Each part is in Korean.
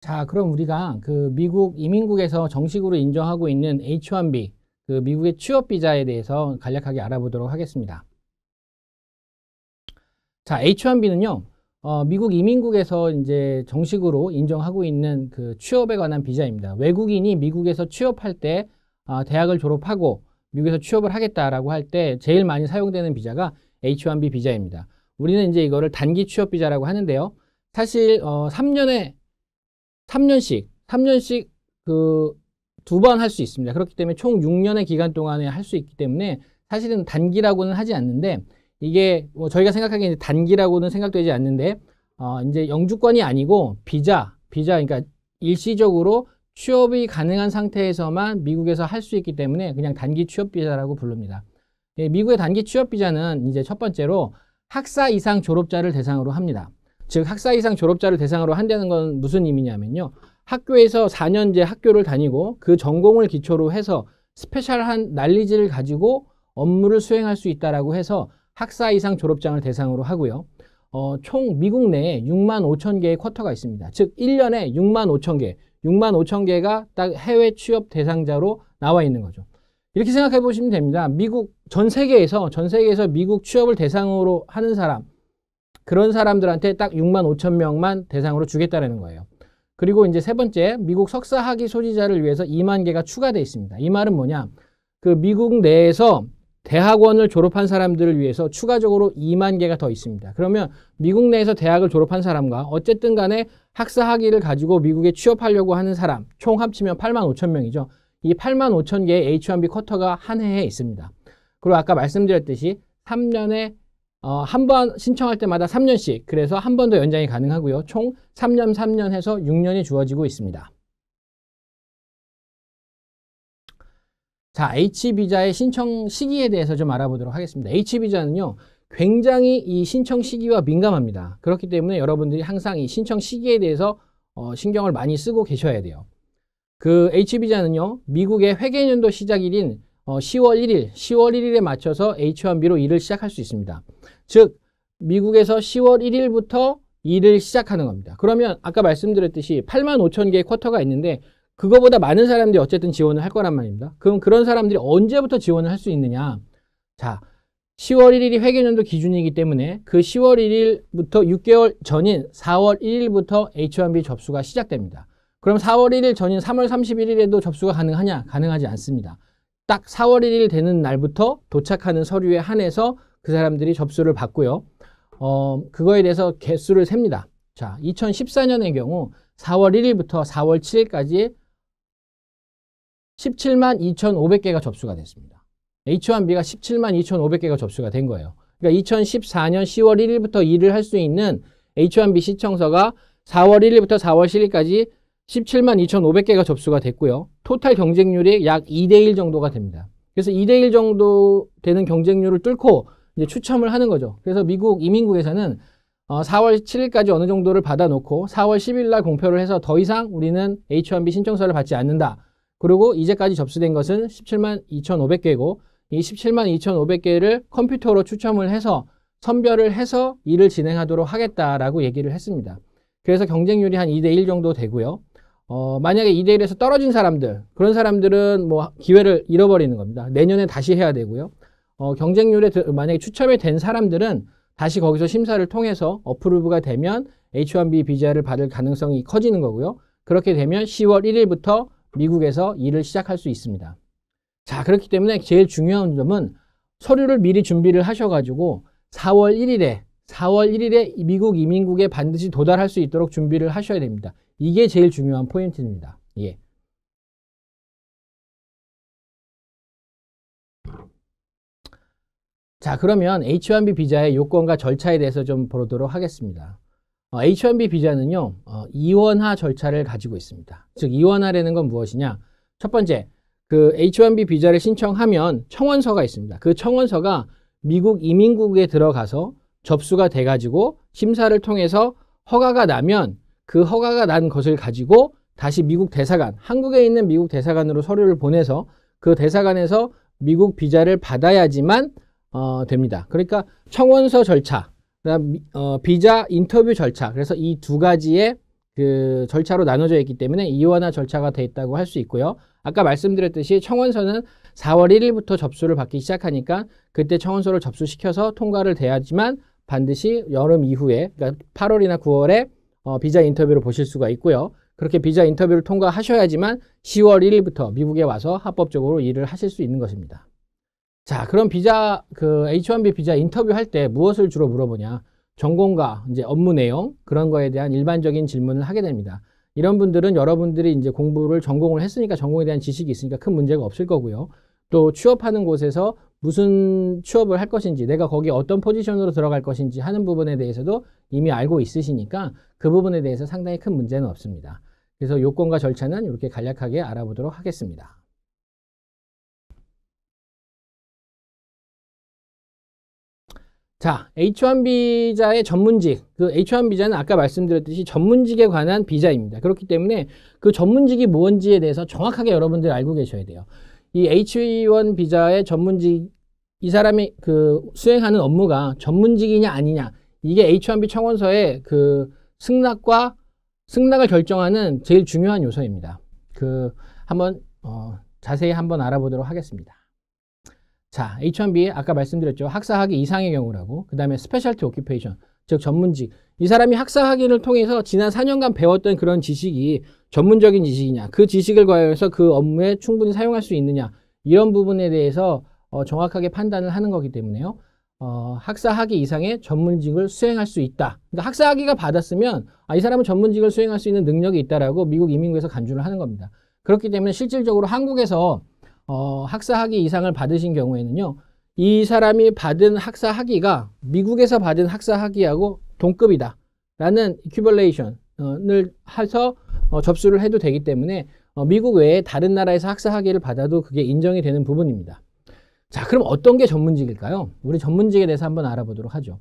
자, 그럼 우리가 그 미국 이민국에서 정식으로 인정하고 있는 H1B, 그 미국의 취업 비자에 대해서 간략하게 알아보도록 하겠습니다. 자, H1B는요, 미국 이민국에서 이제 정식으로 인정하고 있는 그 취업에 관한 비자입니다. 외국인이 미국에서 취업할 때, 대학을 졸업하고 미국에서 취업을 하겠다라고 할 때 제일 많이 사용되는 비자가 H1B 비자입니다. 우리는 이제 이거를 단기 취업 비자라고 하는데요. 사실, 3년씩 그 두 번 할 수 있습니다. 그렇기 때문에 총 6년의 기간 동안에 할 수 있기 때문에 사실은 단기라고는 하지 않는데, 이게 뭐 저희가 생각하기에는 단기라고는 생각되지 않는데, 이제 영주권이 아니고 비자, 그러니까 일시적으로 취업이 가능한 상태에서만 미국에서 할 수 있기 때문에 그냥 단기 취업 비자라고 부릅니다. 예, 미국의 단기 취업 비자는 이제 첫 번째로 학사 이상 졸업자를 대상으로 합니다. 즉 학사 이상 졸업자를 대상으로 한다는 건 무슨 의미냐면요. 학교에서 4년제 학교를 다니고 그 전공을 기초로 해서 스페셜한 날리지를 가지고 업무를 수행할 수 있다라고 해서 학사 이상 졸업장을 대상으로 하고요. 총 미국 내에 6만 5천 개의 쿼터가 있습니다. 즉 1년에 6만 5천 개가 딱 해외 취업 대상자로 나와 있는 거죠. 이렇게 생각해 보시면 됩니다. 미국 전 세계에서 미국 취업을 대상으로 하는 사람, 그런 사람들한테 딱 6만 5천 명만 대상으로 주겠다는 거예요. 그리고 이제 세 번째, 미국 석사 학위 소지자를 위해서 2만 개가 추가되어 있습니다. 이 말은 뭐냐? 그 미국 내에서 대학원을 졸업한 사람들을 위해서 추가적으로 2만 개가 더 있습니다. 그러면 미국 내에서 대학을 졸업한 사람과 어쨌든 간에 학사 학위를 가지고 미국에 취업하려고 하는 사람, 총 합치면 8만 5천 명이죠. 이 8만 5천 개의 H1B 쿼터가 한 해에 있습니다. 그리고 아까 말씀드렸듯이 3년에 한 번 신청할 때마다 3년씩, 그래서 한 번 더 연장이 가능하고요. 총 3년 해서 6년이 주어지고 있습니다. 자, H비자의 신청 시기에 대해서 좀 알아보도록 하겠습니다. H비자는요, 굉장히 이 신청 시기와 민감합니다. 그렇기 때문에 여러분들이 항상 이 신청 시기에 대해서 신경을 많이 쓰고 계셔야 돼요. 그 H비자는요, 미국의 회계연도 시작일인 10월 1일에 맞춰서 H1B로 일을 시작할 수 있습니다. 즉, 미국에서 10월 1일부터 일을 시작하는 겁니다. 그러면 아까 말씀드렸듯이 8만 5천 개의 쿼터가 있는데 그거보다 많은 사람들이 어쨌든 지원을 할 거란 말입니다. 그럼 그런 사람들이 언제부터 지원을 할 수 있느냐? 자, 10월 1일이 회계연도 기준이기 때문에 그 10월 1일부터 6개월 전인 4월 1일부터 H1B 접수가 시작됩니다. 그럼 4월 1일 전인 3월 31일에도 접수가 가능하냐? 가능하지 않습니다. 딱 4월 1일 되는 날부터 도착하는 서류에 한해서 그 사람들이 접수를 받고요. 그거에 대해서 개수를 셉니다. 자, 2014년의 경우 4월 1일부터 4월 7일까지 17만 2,500개가 접수가 됐습니다. H1B가 17만 2,500개가 접수가 된 거예요. 그러니까 2014년 10월 1일부터 일을 할 수 있는 H1B 신청서가 4월 1일부터 4월 10일까지 17만 2,500개가 접수가 됐고요. 토탈 경쟁률이 약 2대1 정도가 됩니다. 그래서 2대1 정도 되는 경쟁률을 뚫고 이제 추첨을 하는 거죠. 그래서 미국 이민국에서는 4월 7일까지 어느 정도를 받아놓고 4월 10일 날 공표를 해서 더 이상 우리는 H1B 신청서를 받지 않는다. 그리고 이제까지 접수된 것은 17만 2,500개고 이 17만 2,500개를 컴퓨터로 추첨을 해서 선별을 해서 일을 진행하도록 하겠다라고 얘기를 했습니다. 그래서 경쟁률이 한 2대1 정도 되고요. 만약에 2대1에서 떨어진 사람들, 그런 사람들은 뭐 기회를 잃어버리는 겁니다. 내년에 다시 해야 되고요. 경쟁률에 만약에 추첨이 된 사람들은 다시 거기서 심사를 통해서 어프루브가 되면 H1B 비자를 받을 가능성이 커지는 거고요. 그렇게 되면 10월 1일부터 미국에서 일을 시작할 수 있습니다. 자, 그렇기 때문에 제일 중요한 점은 서류를 미리 준비를 하셔가지고 4월 1일에 미국 이민국에 반드시 도달할 수 있도록 준비를 하셔야 됩니다. 이게 제일 중요한 포인트입니다. 예. 자, 그러면 H1B 비자의 요건과 절차에 대해서 좀 보도록 하겠습니다. H1B 비자는요, 이원화 절차를 가지고 있습니다. 즉, 이원화라는 건 무엇이냐? 첫 번째, 그 H1B 비자를 신청하면 청원서가 있습니다. 그 청원서가 미국 이민국에 들어가서 접수가 돼가지고 심사를 통해서 허가가 나면 그 허가가 난 것을 가지고 다시 미국 대사관, 한국에 있는 미국 대사관으로 서류를 보내서 그 대사관에서 미국 비자를 받아야지만 됩니다. 그러니까 청원서 절차, 그다음 비자 인터뷰 절차. 그래서 이 두 가지의 그 절차로 나눠져 있기 때문에 이원화 절차가 돼 있다고 할 수 있고요. 아까 말씀드렸듯이 청원서는 4월 1일부터 접수를 받기 시작하니까 그때 청원서를 접수시켜서 통과를 돼야지만 반드시 여름 이후에, 그러니까 8월이나 9월에 비자 인터뷰를 보실 수가 있고요. 그렇게 비자 인터뷰를 통과하셔야지만 10월 1일부터 미국에 와서 합법적으로 일을 하실 수 있는 것입니다. 자, 그럼 비자, H1B 비자 인터뷰 할 때 무엇을 주로 물어보냐? 전공과 이제 업무 내용, 그런 거에 대한 일반적인 질문을 하게 됩니다. 이런 분들은 여러분들이 이제 공부를 전공을 했으니까 전공에 대한 지식이 있으니까 큰 문제가 없을 거고요. 또 취업하는 곳에서 무슨 취업을 할 것인지, 내가 거기 어떤 포지션으로 들어갈 것인지 하는 부분에 대해서도 이미 알고 있으시니까 그 부분에 대해서 상당히 큰 문제는 없습니다. 그래서 요건과 절차는 이렇게 간략하게 알아보도록 하겠습니다. 자, H1 비자의 전문직. 그 H1 비자는 아까 말씀드렸듯이 전문직에 관한 비자입니다. 그렇기 때문에 그 전문직이 뭔지에 대해서 정확하게 여러분들이 알고 계셔야 돼요. 이 H1 비자의 전문직, 이 사람이 그 수행하는 업무가 전문직이냐 아니냐, 이게 H1B 청원서의 그 승낙을 결정하는 제일 중요한 요소입니다. 한번 자세히 한번 알아보도록 하겠습니다. 자, H1B 아까 말씀드렸죠. 학사학위 이상의 경우라고. 그 다음에 스페셜티 오큐페이션, 즉 전문직. 이 사람이 학사학위를 통해서 지난 4년간 배웠던 그런 지식이 전문적인 지식이냐, 그 지식을 과연해서 그 업무에 충분히 사용할 수 있느냐, 이런 부분에 대해서 정확하게 판단을 하는 거기 때문에요. 학사학위 이상의 전문직을 수행할 수 있다. 그러니까 학사학위가 받았으면 이 사람은 전문직을 수행할 수 있는 능력이 있다라고 미국 이민국에서 간주를 하는 겁니다. 그렇기 때문에 실질적으로 한국에서 학사학위 이상을 받으신 경우에는요, 이 사람이 받은 학사학위가 미국에서 받은 학사학위하고 동급이다 라는 이퀴벌레이션을 해서 접수를 해도 되기 때문에 미국 외에 다른 나라에서 학사학위를 받아도 그게 인정이 되는 부분입니다. 자, 그럼 어떤 게 전문직일까요? 우리 전문직에 대해서 한번 알아보도록 하죠.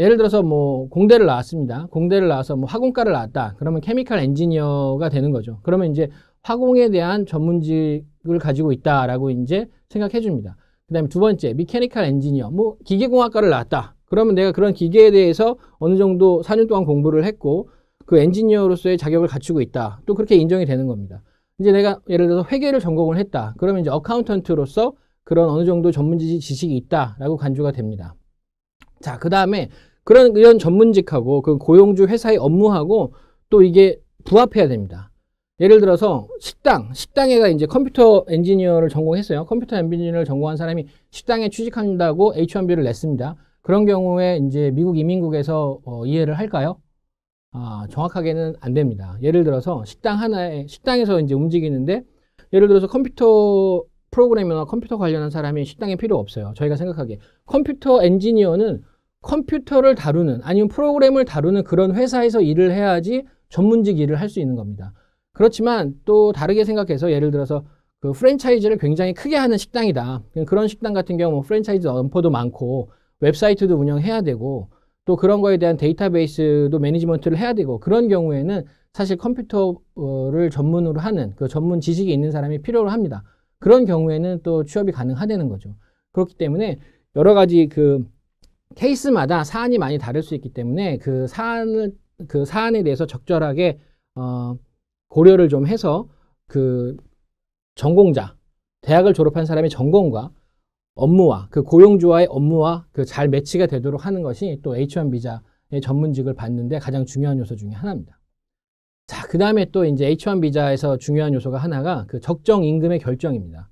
예를 들어서 뭐 공대를 나왔습니다. 공대를 나와서 뭐 화공과를 나왔다. 그러면 케미컬 엔지니어가 되는 거죠. 그러면 이제 화공에 대한 전문직을 가지고 있다라고 이제 생각해 줍니다. 그 다음에 두 번째, 미케니컬 엔지니어, 뭐 기계공학과를 나왔다. 그러면 내가 그런 기계에 대해서 어느 정도 4년 동안 공부를 했고 그 엔지니어로서의 자격을 갖추고 있다. 또 그렇게 인정이 되는 겁니다. 이제 내가 예를 들어서 회계를 전공을 했다. 그러면 이제 어카운턴트로서 그런 어느 정도 전문 지식이 있다라고 간주가 됩니다. 자, 그 다음에 이런 전문직하고 그 고용주 회사의 업무하고 또 이게 부합해야 됩니다. 예를 들어서 식당에가 이제 컴퓨터 엔지니어를 전공했어요. 컴퓨터 엔지니어를 전공한 사람이 식당에 취직한다고 H1B를 냈습니다. 그런 경우에 이제 미국 이민국에서 이해를 할까요? 정확하게는 안 됩니다. 예를 들어서 식당에서 이제 움직이는데, 예를 들어서 컴퓨터 프로그래머나 컴퓨터 관련한 사람이 식당에 필요 없어요. 저희가 생각하기에 컴퓨터 엔지니어는 컴퓨터를 다루는, 아니면 프로그램을 다루는 그런 회사에서 일을 해야지 전문직 일을 할 수 있는 겁니다. 그렇지만 또 다르게 생각해서 예를 들어서 그 프랜차이즈를 굉장히 크게 하는 식당이다. 그런 식당 같은 경우 뭐 프랜차이즈 점포도 많고 웹사이트도 운영해야 되고 또 그런 거에 대한 데이터베이스도 매니지먼트를 해야 되고, 그런 경우에는 사실 컴퓨터를 전문으로 하는 그 전문 지식이 있는 사람이 필요로 합니다. 그런 경우에는 또 취업이 가능하다는 거죠. 그렇기 때문에 여러 가지 그 케이스마다 사안이 많이 다를 수 있기 때문에 그 사안에 대해서 적절하게 고려를 좀 해서 그 전공자, 대학을 졸업한 사람의 전공과 업무와 그 고용주와의 업무와 그 잘 매치가 되도록 하는 것이 또 H1 비자의 전문직을 받는데 가장 중요한 요소 중에 하나입니다. 자, 그 다음에 또 이제 H1 비자에서 중요한 요소가 하나가 그 적정 임금의 결정입니다.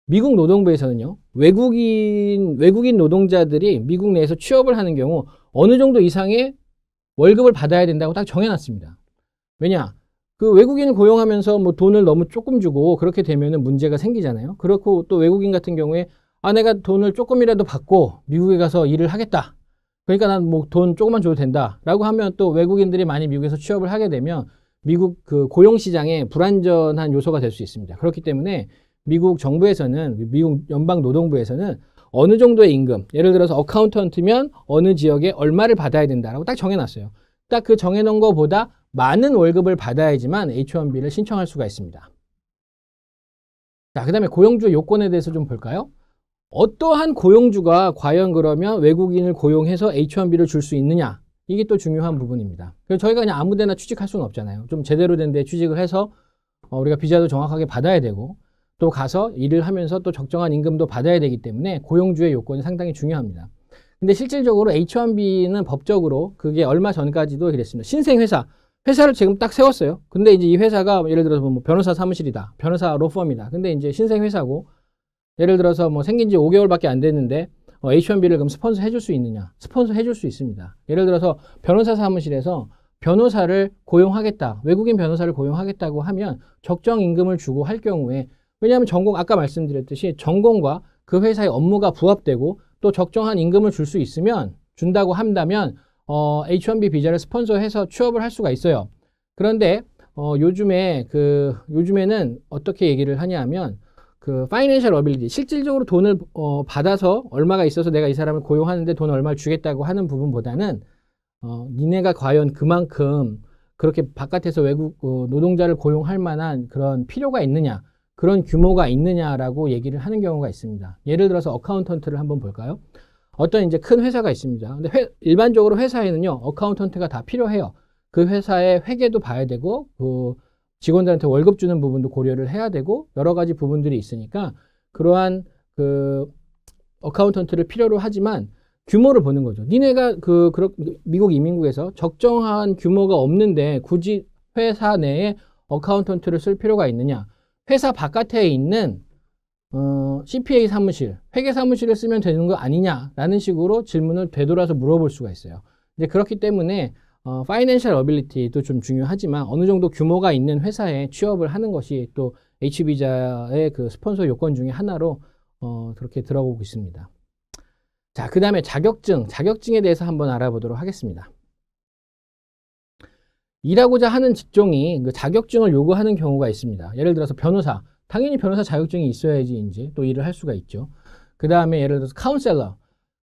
미국 노동부에서는요, 외국인 노동자들이 미국 내에서 취업을 하는 경우 어느 정도 이상의 월급을 받아야 된다고 딱 정해놨습니다. 왜냐? 그 외국인을 고용하면서 뭐 돈을 너무 조금 주고 그렇게 되면은 문제가 생기잖아요. 그렇고 또 외국인 같은 경우에 내가 돈을 조금이라도 받고 미국에 가서 일을 하겠다. 그러니까 난 뭐 돈 조금만 줘도 된다라고 하면 또 외국인들이 많이 미국에서 취업을 하게 되면 미국 그 고용 시장에 불안전한 요소가 될 수 있습니다. 그렇기 때문에 미국 정부에서는, 미국 연방 노동부에서는 어느 정도의 임금, 예를 들어서 어카운턴트면 어느 지역에 얼마를 받아야 된다라고 딱 정해놨어요. 딱 그 정해놓은 것보다 많은 월급을 받아야지만 H1B를 신청할 수가 있습니다. 자, 그 다음에 고용주 요건에 대해서 좀 볼까요? 어떠한 고용주가 과연 그러면 외국인을 고용해서 H1B를 줄 수 있느냐? 이게 또 중요한 부분입니다. 그래서 저희가 그냥 아무 데나 취직할 수는 없잖아요. 좀 제대로 된 데 취직을 해서 우리가 비자도 정확하게 받아야 되고 또 가서 일을 하면서 또 적정한 임금도 받아야 되기 때문에 고용주의 요건이 상당히 중요합니다. 근데 실질적으로 H1B는 법적으로 그게 얼마 전까지도 그랬습니다. 신생회사, 회사를 지금 딱 세웠어요. 근데 이제 이 회사가 예를 들어서 뭐 변호사 사무실이다. 변호사 로펌이다. 근데 이제 신생회사고 예를 들어서 뭐 생긴 지 5개월밖에 안 됐는데 H1B를 그럼 스폰서 해줄 수 있느냐? 스폰서 해줄 수 있습니다. 예를 들어서 변호사 사무실에서 변호사를 고용하겠다. 외국인 변호사를 고용하겠다고 하면 적정 임금을 주고 할 경우에 왜냐하면 전공, 아까 말씀드렸듯이 전공과 그 회사의 업무가 부합되고 또 적정한 임금을 줄 수 있으면 준다고 한다면 H1B 비자를 스폰서해서 취업을 할 수가 있어요. 그런데 요즘에는 어떻게 얘기를 하냐면 그 파이낸셜 어빌리티, 실질적으로 돈을 받아서 얼마가 있어서 내가 이 사람을 고용하는데 돈 얼마를 주겠다고 하는 부분보다는 니네가 과연 그만큼 그렇게 바깥에서 외국 노동자를 고용할 만한 그런 필요가 있느냐, 그런 규모가 있느냐라고 얘기를 하는 경우가 있습니다. 예를 들어서 어카운턴트를 한번 볼까요? 어떤 이제 큰 회사가 있습니다. 근데 일반적으로 회사에는요, 어카운턴트가 다 필요해요. 그 회사의 회계도 봐야 되고, 그 직원들한테 월급 주는 부분도 고려를 해야 되고 여러 가지 부분들이 있으니까 그러한 그 어카운턴트를 필요로 하지만 규모를 보는 거죠. 니네가 미국 이민국에서 적정한 규모가 없는데 굳이 회사 내에 어카운턴트를 쓸 필요가 있느냐? 회사 바깥에 있는 CPA 사무실, 회계 사무실을 쓰면 되는 거 아니냐라는 식으로 질문을 되돌아서 물어볼 수가 있어요. 이제 그렇기 때문에 파이낸셜 어빌리티도 좀 중요하지만 어느 정도 규모가 있는 회사에 취업을 하는 것이 또 H비자의 그 스폰서 요건 중에 하나로 그렇게 들어보고 있습니다. 자, 그 다음에 자격증에 대해서 한번 알아보도록 하겠습니다. 일하고자 하는 직종이 그 자격증을 요구하는 경우가 있습니다. 예를 들어서 변호사, 당연히 변호사 자격증이 있어야지 이제 또 일을 할 수가 있죠. 그 다음에 예를 들어서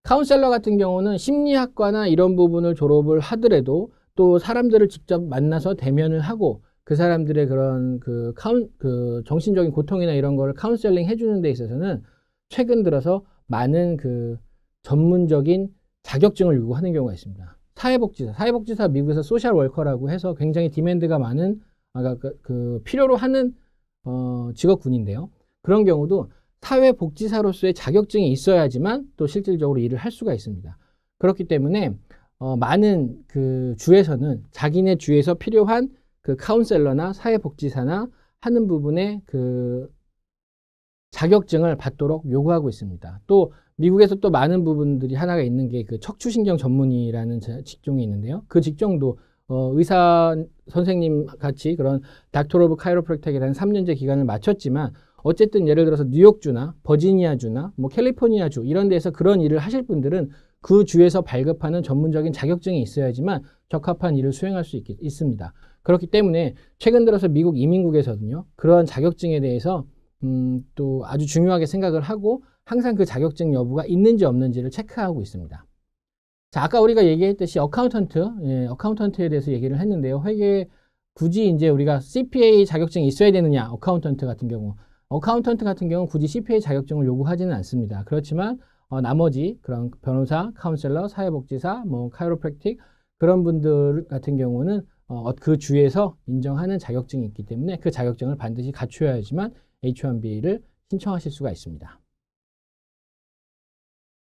카운셀러 같은 경우는 심리학과나 이런 부분을 졸업을 하더라도 또 사람들을 직접 만나서 대면을 하고 그 사람들의 그런 그 정신적인 고통이나 이런 거를 카운셀링 해주는 데 있어서는 최근 들어서 많은 그 전문적인 자격증을 요구하는 경우가 있습니다. 사회복지사 미국에서 소셜 워커라고 해서 굉장히 디맨드가 많은 필요로 하는 직업군인데요. 그런 경우도 사회복지사로서의 자격증이 있어야지만 또 실질적으로 일을 할 수가 있습니다. 그렇기 때문에 많은 그 주에서는 자기네 주에서 필요한 그 카운셀러나 사회복지사나 하는 부분에 그 자격증을 받도록 요구하고 있습니다. 또 미국에서 또 많은 부분들이 하나가 있는 게 그 척추신경 전문의라는 직종이 있는데요. 그 직종도 의사 선생님 같이 그런 닥터 오브 카이로프랙틱이라는 3년제 기간을 마쳤지만 어쨌든 예를 들어서 뉴욕주나 버지니아주나 뭐 캘리포니아주 이런 데서 그런 일을 하실 분들은 그 주에서 발급하는 전문적인 자격증이 있어야지만 적합한 일을 수행할 수 있습니다. 그렇기 때문에 최근 들어서 미국 이민국에서는요, 그런 자격증에 대해서 또 아주 중요하게 생각을 하고 항상 그 자격증 여부가 있는지 없는지를 체크하고 있습니다. 자, 아까 우리가 얘기했듯이 어카운턴트에 대해서 얘기를 했는데요. 회계 굳이 이제 우리가 CPA 자격증이 있어야 되느냐, 어카운턴트 같은 경우는 굳이 CPA 자격증을 요구하지는 않습니다. 그렇지만 나머지 그런 변호사, 카운셀러, 사회복지사, 뭐 카이로프랙틱 그런 분들 같은 경우는 그 주에서 인정하는 자격증이 있기 때문에 그 자격증을 반드시 갖추어야지만 H1B를 신청하실 수가 있습니다.